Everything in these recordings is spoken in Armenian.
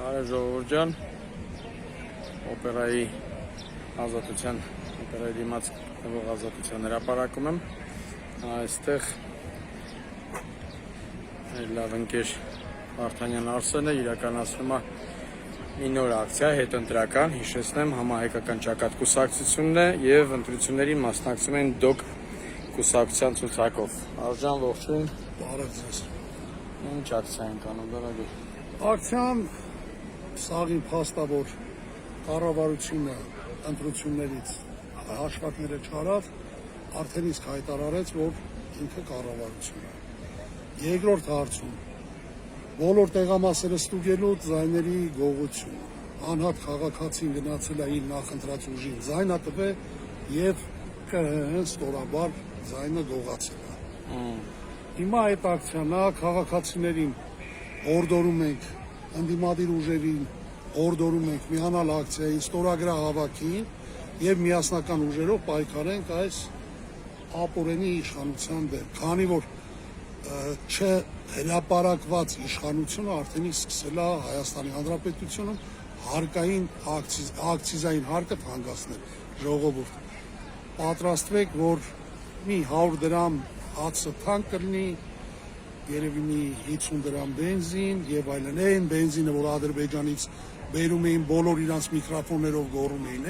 Արև ժողովուրդ ջան, օպերայի ազատության, օպերայի դիմաց գտնվող ազատության հրապարակում եմ, այստեղ մեր լավ ընկեր Վարդանյան Արսենը իրականացնում է մի նոր ակցիա, հետընտրական, հիշեցնեմ, համահայկական ճակատ կուսակցությունն է և ընտրություններին մասնակցում են դոկ կուսակցության ցուցակով։ Արժան ողջույն։ Բարև ձեզ։ Ինչ ակցիա ենք անում, դարագույն։ Ակցիան սաղին փաստա, որ կառավարությունը ընտրություններից հաշվարկները չարավ, արդեն իսկ հայտարարեց, որ ինքը կառավարություն է։ Երկրորդ հարցում բոլոր տեղամասերը ստուգելու ձայների գողություն, անհատ քաղաքացին գնացել է իր նախընտրած ուժին ձայնա տվե եւ ստորաբար ձայնը գողացել է։ Հիմա այդ ակցիան քաղաքացիներին օրդորում ենք, ընդդիմադիր ուժերին օրդորում ենք միանալ ակցիայի ստորագրա հավաքին եւ միասնական ուժերով պայքարենք այս ապօրենի իշխանության դեմ, քանի որ չհրապարակված իշխանությունը արդեն սկսել է Հայաստանի Հանրապետությունում հարկային ակցիզային հարկը թանկացնել։ Ժողովուրդ, պատրաստվեք, որ մի 100 դրամ հացը թանկ կլինի, երևի մի 50 դրամ բենզին եւ այլն։ Այն բենզինը, որ Ադրբեջանից բերում էին, բոլոր իրանց միկրոֆոններով գոռում էին,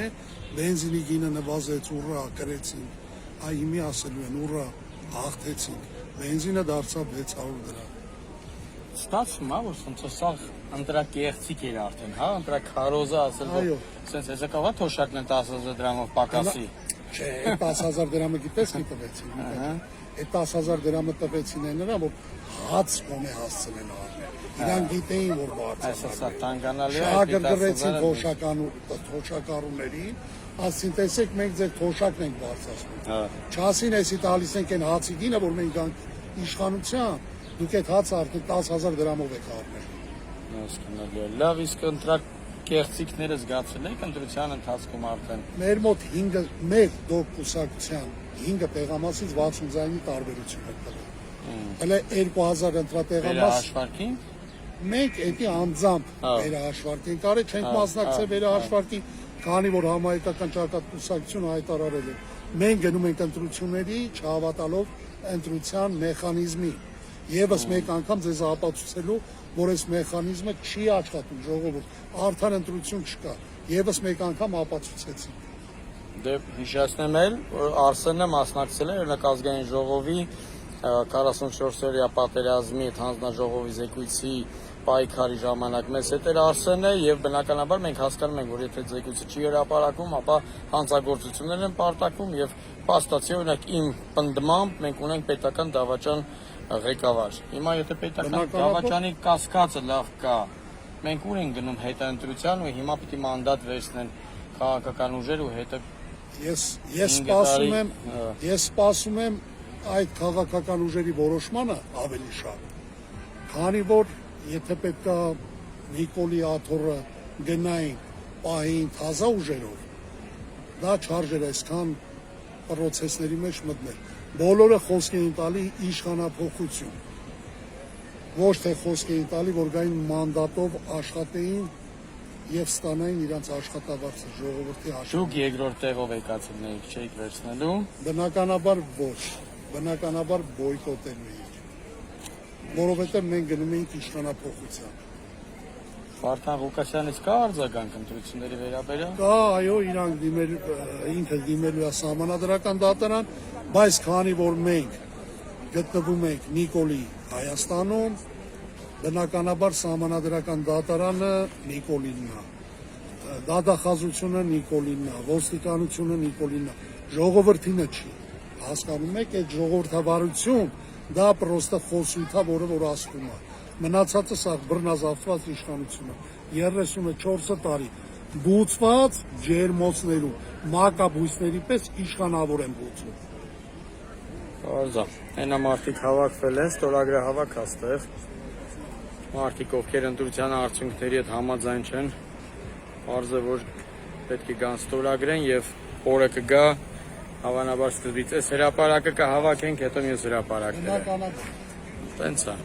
բենզինի գինը նվազեց, ուռա կրեցին, այ հիմի ասելու են ուռա հաղթեցին, բենզինը դարձավ 600 դրամ։ Ստացվում է, որ սենց սաղ ընտրակեղծիկ էր արդեն, հա, ընտրաքարոզը ասել, որ սենց հեսա կավա թոշակն են 10,000 դրամով պակասի։ Չէ, 10,000 դրամը գիտես մի տվեցին, այդ 10,000 դրամը տվեցին է նրան, որ հաց կոնե հասցնեն առնել, իրանք գիտեին, որ բարձր շահագրգռեցին թոշակառուներին, ասին տեսեք մենք ձեր թոշակն ենք բարձրացնում, չասին էսի տալիս ենք են հացի գինը, որ մենք գանք իշխանության, դուք այդ հացը արդեն 10,000 դրամով եք առնել։ Լավ, իսկ ընտրակեղծիկները զգացել եք ընտրության ընթացքում արդեն։ Մեր մոտ մեր դոկ կուսակցության 5 տեղամասից 60 ձայնի տարբերություն է տվել։ Հələ 2000 ընտրատեղամաս։ Վերահաշվարկին։ Մենք էդի անձամբ վերահաշվարկ ենք արել, չենք մասնակցել վերահաշվարկի, քանի որ համահայկական ճակատ կուսակցությունը հայտարարել է։ Մենք գնում ենք ընտրությունների, չհավատալով ընտրության մեխանիզմի։ Եվս մեկ անգամ ձեզ ապացուցելու, որ այս մեխանիզմը չի աշխատում, ժողովուրդ, արդար ընտրություն չկա։ Եվս մեկ անգամ ապացուցեցի։ Դե հիշեցնեմ էլ, որ Արսենը մասնակցել է օրինակ ազգային ժողովի 44-օրյա պատերազմի հանձնաժողովի զեկույցի պայքարի ժամանակ մեզ հետ էր Արսենը եւ բնականաբար մենք հասկանում ենք, որ եթե զեկույցը չի հրապարակվում, ապա հանցագործություններ են պարտակվում եւ փաստացի օրինակ իմ պնդմամբ մենք ունենք պետական դավաճան ղեկավար։ Հիմա եթե պետական դավաճանի կասկածը լավ կա, մենք ուր ենք գնում հետընտրության ու հիմա պիտի մանդատ վերցնեն քաղաքական ուժեր ու հետը Ես սպասում եմ այդ քաղաքական ուժերի որոշմանը ավելի շատ, քանի որ եթե պետքա Նիկոլի աթոռը գնային պահեին թազա ուժերով, դա չարժեր այսքան պրոցեսների մեջ մտնել։ Բոլորը խոսք էին տալի իշխանափոխություն, ոչ թե խոսք էին տալի, որ գային մանդատով աշխատեին եւ ստանային իրանց աշխատավարձը ժողովրդի հաշվին։ Դուք երկրորդ տեղով եկածել եք, չէիք վերցնելու։ Բնականաբար ոչ, բնականաբար բոյկոտելու ենք, որովհետեւ մենք գնում ենք իշխանափոխության։ Վարդան Ղուկասյանից կա արձագանք ընտրությունների վերաբերյալ։ Կա, այո, իրանք ինքը դիմելու է սահմանադրական դատարան, բայց քանի որ մենք գտնվում ենք Նիկոլի Հայաստանում, բնականաբար սահմանադրական դատարանը Նիկոլինն է, դատախազությունը Նիկոլինն է, ոստիկանությունը Նիկոլինն է, ժողովրդինը չի։ Հասկանում եք, այդ ժողովրդավարություն դա պրոստը խոսույթ է, որը ասվում է։ Մնացածը սա բռնազավթված իշխանությունը 34 տարի բուծված ջերմոցներում մակաբույսների պես իշխանավոր են բուծում։ Կարծա, այնամարտիկ հավաքվել են, ստորագրա հավաք աստեղ։ Մարդիկ, ովքեր ընտրության արդյունքների հետ համաձայն չեն, պարզ է, որ պետք է գան ստորագրեն եւ օրը կգա, հավանաբար սկզբից այս հրապարակը կհավաքենք, հետո մյուս հրապարակները։ Տենց է։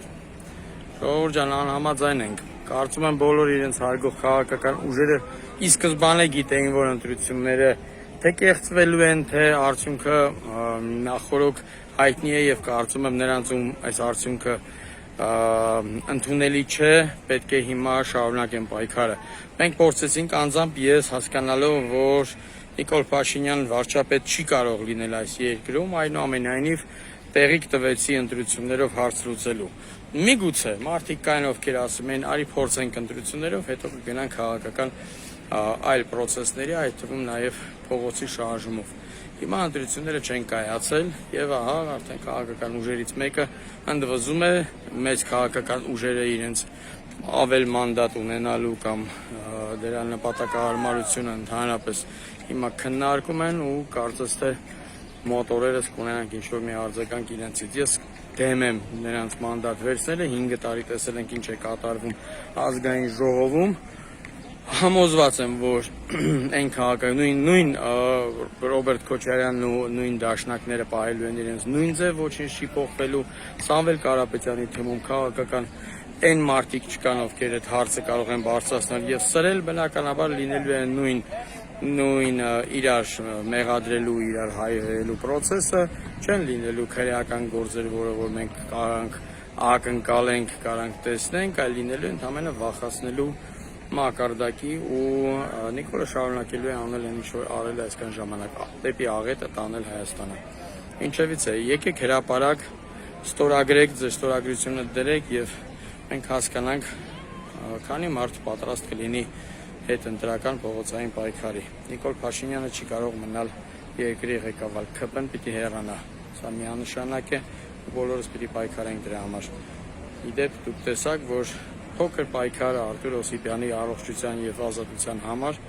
Ժողովուրդ ջան, անհամաձայն ենք։ Կարծում եմ բոլոր իրենց հարգող քաղաքական ուժերը ի սկզբանե գիտեին, որ ընտրությունները թե կեղծվելու են, թե արդյունքը նախորոք հայտնի է եւ կարծում եմ նրանցում այս արդյունքը ընդունելի չէ, պետք է հիմա շարունակեն պայքարը։ Մենք փորձեցինք անձամբ ես հասկանալով, որ Նիկոլ Փաշինյանն վարչապետ չի կարող լինել այս երկրում, այնուամենայնիվ տեղիք տվեցի ընտրություններով հարց լուծելու։ Միգուցե մարդիկ կային, ովքեր ասում են, արի փորձենք ընտրություններով, հետո կգնանք քաղաքական այլ process-ների, այդ թվում նաև փողոցի շարժումով։ Հիմա ընտրությունները չեն կայացել եւ ահա արդեն քաղաքական ուժերից մեկը ընդվզում է մեծ քաղաքական ուժերը իրենց ավել մանդատ ունենալու կամ դրա նպատակահարմարությունը ընդհանրապես հիմա քննարկում են ու կարծես թե մոտորերս կունենանք ինչ-որ մի արձագանք իրենցից։ Ես դեմ եմ նրանց մանդատ վերցնելը, 5 տարի տեսել ենք ինչ է կատարվում ազգային ժողովում, համոզված եմ, որ այն քաղաքական նույն Ռոբերտ Քոչարյանն ու նույն դաշնակները պահելու են իրենց նույն ձև, ոչինչ չի փոխվելու, Սամվել Կարապետյանի թվում քաղաքական այն մարդիկ չկան, ովքեր այդ հարցը կարող են բարձրացնել եւ սրել, բնականաբար լինելու է նույն իրար մեղադրելու, իրար հայհոյելու process-ը, չեն լինելու քրեական գործեր, որը որ մենք կարանք ակնկալենք, կարանք տեսնենք, այլ լինելու ընդհանրապես վախացնելու մակարդակի ու Նիկոլը շարունակելու է անել այն ինչ որ արել է այսքան ժամանակ, դեպի աղետը տանել Հայաստանը։ Ինչևից է, եկեք հրապարակ ստորագրեք, ձեր ստորագրությունը դրեք եւ մենք հասկանանք քանի մարդ պատրաստ կլինի հետ ընտրական փողոցային պայքարի։ Նիկոլ Փաշինյանը չի կարող մնալ երկրի ղեկավար, ԿՊ-ն պիտի հեռանա։ Սա միանշանակ է, բոլորս պիտի պայքարենք դրա համար։ Իդեպ դուք տեսաք, որ փոքր պայքարը Արտուր Օսիպյանի առողջության եւ ազատության համար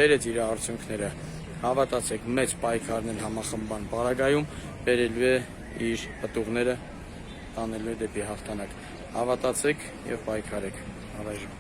բերեց իր արդյունքները։ Հավատացեք, մեծ պայքարն էլ համախմբան պարագայում բերելու է իր պտուղները, տանելու է դեպի հաղթանակ։ Հավատացեք եւ պայքարեք։ Առայժմ